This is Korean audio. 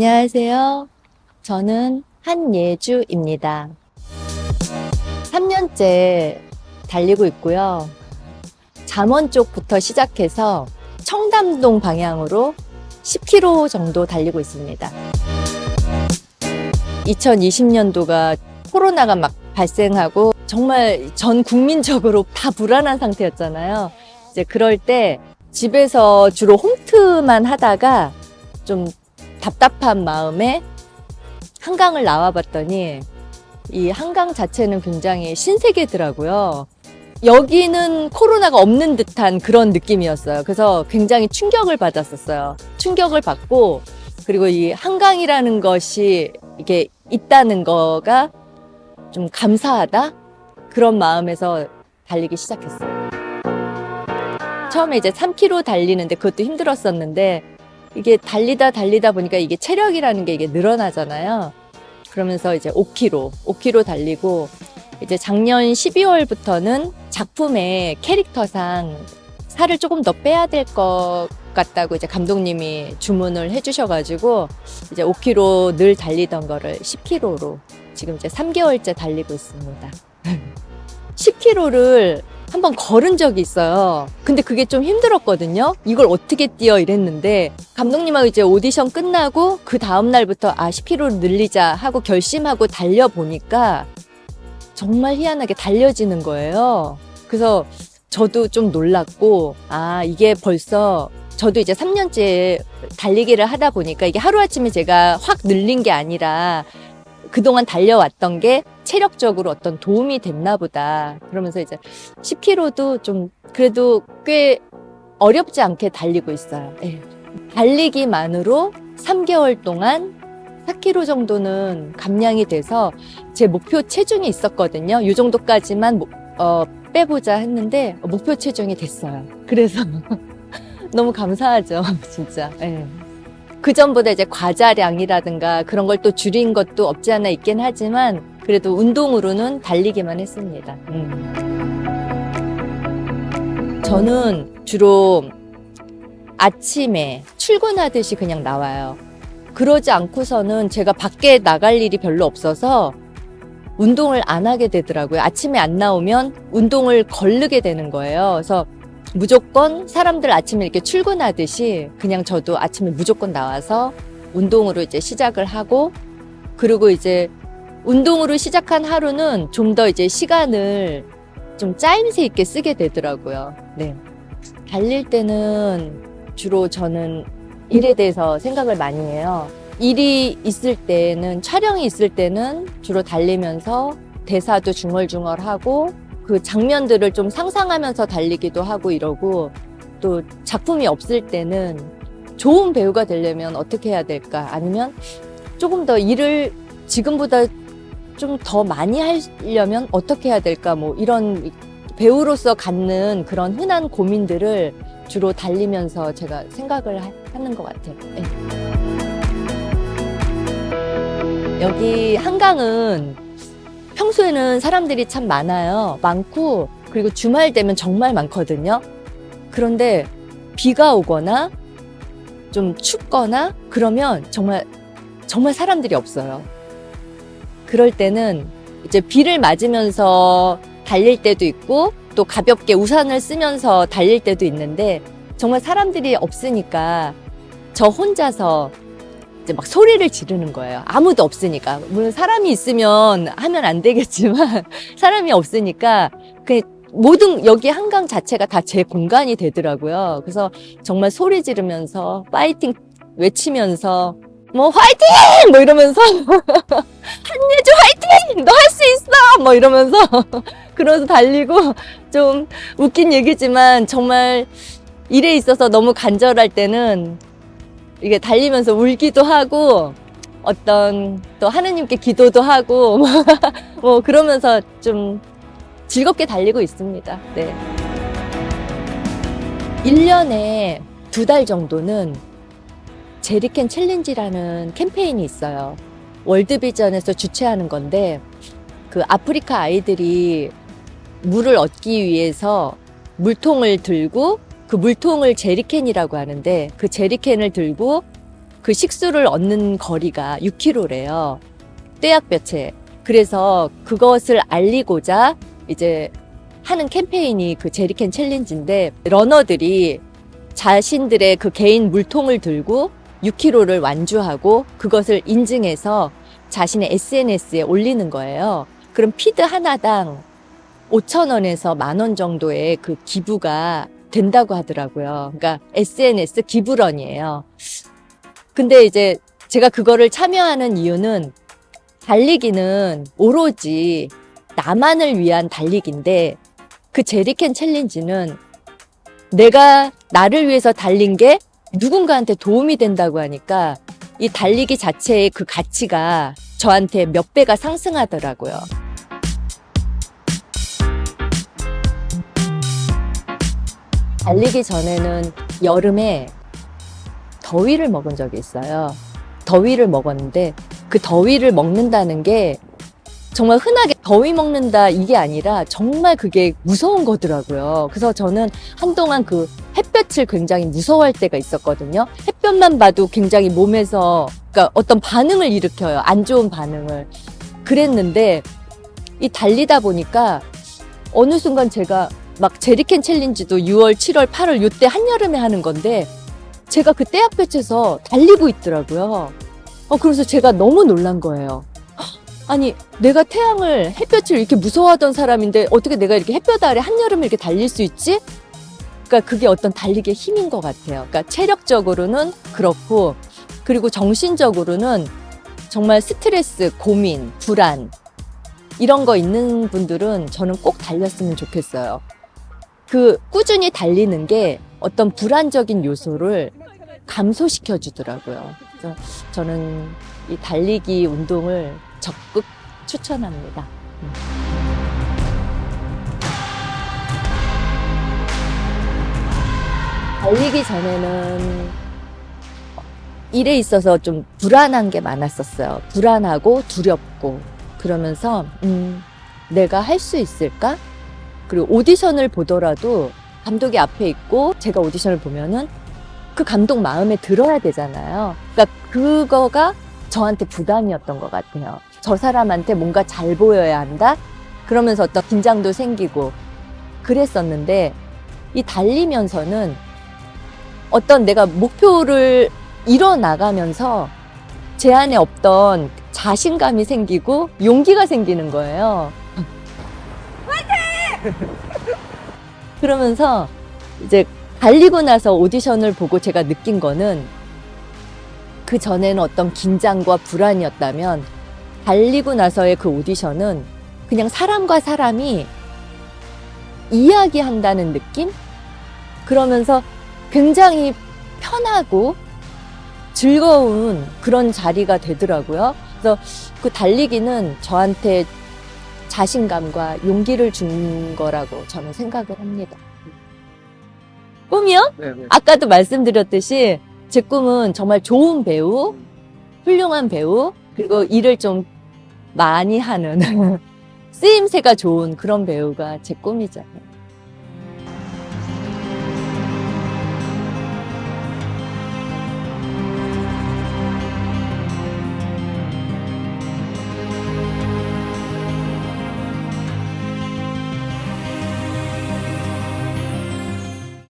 안녕하세요. 저는 한예주입니다. 3년째 달리고 있고요. 잠원 쪽부터 시작해서 청담동 방향으로 10km 정도 달리고 있습니다. 2020년도가 코로나가 막 발생하고 정말 전 국민적으로 다 불안한 상태였잖아요. 이제 그럴 때 집에서 주로 홈트만 하다가 좀 답답한 마음에 한강을 나와봤더니 이 한강 자체는 굉장히 신세계더라고요. 여기는 코로나가 없는 듯한 그런 느낌이었어요. 그래서 굉장히 충격을 받았었어요. 충격을 받고, 그리고 이 한강이라는 것이 이게 있다는 거가 좀 감사하다? 그런 마음에서 달리기 시작했어요. 처음에 이제 3km 달리는데 그것도 힘들었었는데, 이게 달리다 보니까 이게 체력이라는 게 이게 늘어나잖아요. 그러면서 이제 5km 달리고, 이제 작년 12월부터는 작품의 캐릭터상 살을 조금 더 빼야 될 것 같다고 이제 감독님이 주문을 해주셔가지고, 이제 5km 늘 달리던 거를 10km로 지금 이제 3개월째 달리고 있습니다. 10km를 한번 걸은 적이 있어요. 근데 그게 좀 힘들었거든요. 이걸 어떻게 뛰어 이랬는데 감독님하고 이제 오디션 끝나고 그 다음 날부터 10km를 늘리자 하고 결심하고 달려보니까 정말 희한하게 달려지는 거예요. 그래서 저도 좀 놀랐고, 이게 벌써 저도 이제 3년째 달리기를 하다 보니까 이게 하루아침에 제가 확 늘린 게 아니라 그동안 달려왔던 게 체력적으로 어떤 도움이 됐나 보다. 그러면서 이제 10km도 좀 그래도 꽤 어렵지 않게 달리고 있어요. 네. 달리기만으로 3개월 동안 4km 정도는 감량이 돼서 제 목표 체중이 있었거든요. 이 정도까지만 빼보자 했는데 목표 체중이 됐어요. 그래서 너무 감사하죠. 진짜. 네. 그 전보다 이제 과자량이라든가 그런 걸 또 줄인 것도 없지 않아 있긴 하지만 그래도 운동으로는 달리기만 했습니다. 저는 주로 아침에 출근하듯이 그냥 나와요. 그러지 않고서는 제가 밖에 나갈 일이 별로 없어서 운동을 안 하게 되더라고요. 아침에 안 나오면 운동을 거르게 되는 거예요. 그래서 무조건 사람들 아침에 이렇게 출근하듯이 그냥 저도 아침에 무조건 나와서 운동으로 이제 시작을 하고, 그리고 이제 운동으로 시작한 하루는 좀 더 이제 시간을 좀 짜임새 있게 쓰게 되더라고요. 네. 달릴 때는 주로 저는 일에 대해서 생각을 많이 해요. 일이 있을 때는, 촬영이 있을 때는 주로 달리면서 대사도 중얼중얼하고 그 장면들을 좀 상상하면서 달리기도 하고 이러고, 또 작품이 없을 때는 좋은 배우가 되려면 어떻게 해야 될까? 아니면 조금 더 일을 지금보다 좀 더 많이 하려면 어떻게 해야 될까? 뭐 이런 배우로서 갖는 그런 흔한 고민들을 주로 달리면서 제가 생각을 하는 것 같아요. 네. 여기 한강은 평소에는 사람들이 참 많고, 그리고 주말 되면 정말 많거든요. 그런데 비가 오거나 좀 춥거나 그러면 정말 사람들이 없어요. 그럴 때는 이제 비를 맞으면서 달릴 때도 있고, 또 가볍게 우산을 쓰면서 달릴 때도 있는데, 정말 사람들이 없으니까 저 혼자서 이제 막 소리를 지르는 거예요. 아무도 없으니까. 물론 사람이 있으면 하면 안 되겠지만 사람이 없으니까 모든 여기 한강 자체가 다 제 공간이 되더라고요. 그래서 정말 소리 지르면서 파이팅 외치면서 뭐 화이팅! 뭐 이러면서 한예주 화이팅! 너 할 수 있어! 뭐 이러면서 그러면서 달리고, 좀 웃긴 얘기지만 정말 일에 있어서 너무 간절할 때는 이게 달리면서 울기도 하고 또 하느님께 기도도 하고 뭐 그러면서 좀 즐겁게 달리고 있습니다. 네. 1년에 2달 정도는 제리캔 챌린지라는 캠페인이 있어요. 월드비전에서 주최하는 건데, 그 아프리카 아이들이 물을 얻기 위해서 물통을 들고, 그 물통을 제리캔이라고 하는데, 그 제리캔을 들고 그 식수를 얻는 거리가 6km래요. 떼약볕에. 그래서 그것을 알리고자 이제 하는 캠페인이 그 제리캔 챌린지인데, 러너들이 자신들의 그 개인 물통을 들고 6km를 완주하고 그것을 인증해서 자신의 SNS에 올리는 거예요. 그럼 피드 하나당 5,000원에서 10,000원 정도의 그 기부가 된다고 하더라고요. 그러니까 SNS 기부런이에요. 근데 이제 제가 그거를 참여하는 이유는, 달리기는 오로지 나만을 위한 달리기인데, 그 제리캔 챌린지는 내가 나를 위해서 달린 게 누군가한테 도움이 된다고 하니까 이 달리기 자체의 그 가치가 저한테 몇 배가 상승하더라고요. 달리기 전에는 여름에 더위를 먹은 적이 있어요. 더위를 먹었는데, 그 더위를 먹는다는 게 정말 흔하게 더위 먹는다 이게 아니라 정말 그게 무서운 거더라고요. 그래서 저는 한동안 그 햇볕을 굉장히 무서워할 때가 있었거든요. 햇볕만 봐도 굉장히 몸에서, 그러니까 어떤 반응을 일으켜요. 안 좋은 반응을. 그랬는데 이 달리다 보니까 어느 순간 제가 막 제리캔 챌린지도 6월, 7월, 8월 이때 한여름에 하는 건데, 제가 그 떼약볕에서 달리고 있더라고요. 그래서 제가 너무 놀란 거예요. 아니, 내가 태양을, 햇볕을 이렇게 무서워하던 사람인데 어떻게 내가 이렇게 햇볕 아래 한여름에 이렇게 달릴 수 있지? 그러니까 그게 어떤 달리기의 힘인 것 같아요. 그러니까 체력적으로는 그렇고, 그리고 정신적으로는 정말 스트레스, 고민, 불안 이런 거 있는 분들은 저는 꼭 달렸으면 좋겠어요. 그 꾸준히 달리는 게 어떤 불안적인 요소를 감소시켜 주더라고요. 그래서 저는 이 달리기 운동을 적극 추천합니다. 달리기 전에는 일에 있어서 좀 불안한 게 많았었어요. 불안하고 두렵고, 그러면서 내가 할 수 있을까? 그리고 오디션을 보더라도 감독이 앞에 있고 제가 오디션을 보면은 그 감독 마음에 들어야 되잖아요. 그러니까 그거가 저한테 부담이었던 것 같아요. 저 사람한테 뭔가 잘 보여야 한다? 그러면서 어떤 긴장도 생기고 그랬었는데, 이 달리면서는 어떤 내가 목표를 이뤄나가면서 제 안에 없던 자신감이 생기고 용기가 생기는 거예요. 화이팅! 그러면서 이제 달리고 나서 오디션을 보고 제가 느낀 거는, 그 전에는 어떤 긴장과 불안이었다면 달리고 나서의 그 오디션은 그냥 사람과 사람이 이야기한다는 느낌? 그러면서 굉장히 편하고 즐거운 그런 자리가 되더라고요. 그래서 그 달리기는 저한테 자신감과 용기를 준 거라고 저는 생각을 합니다. 꿈이요? 네네. 아까도 말씀드렸듯이 제 꿈은 정말 좋은 배우, 훌륭한 배우, 그리고 일을 좀 많이 하는 쓰임새가 좋은 그런 배우가 제 꿈이죠.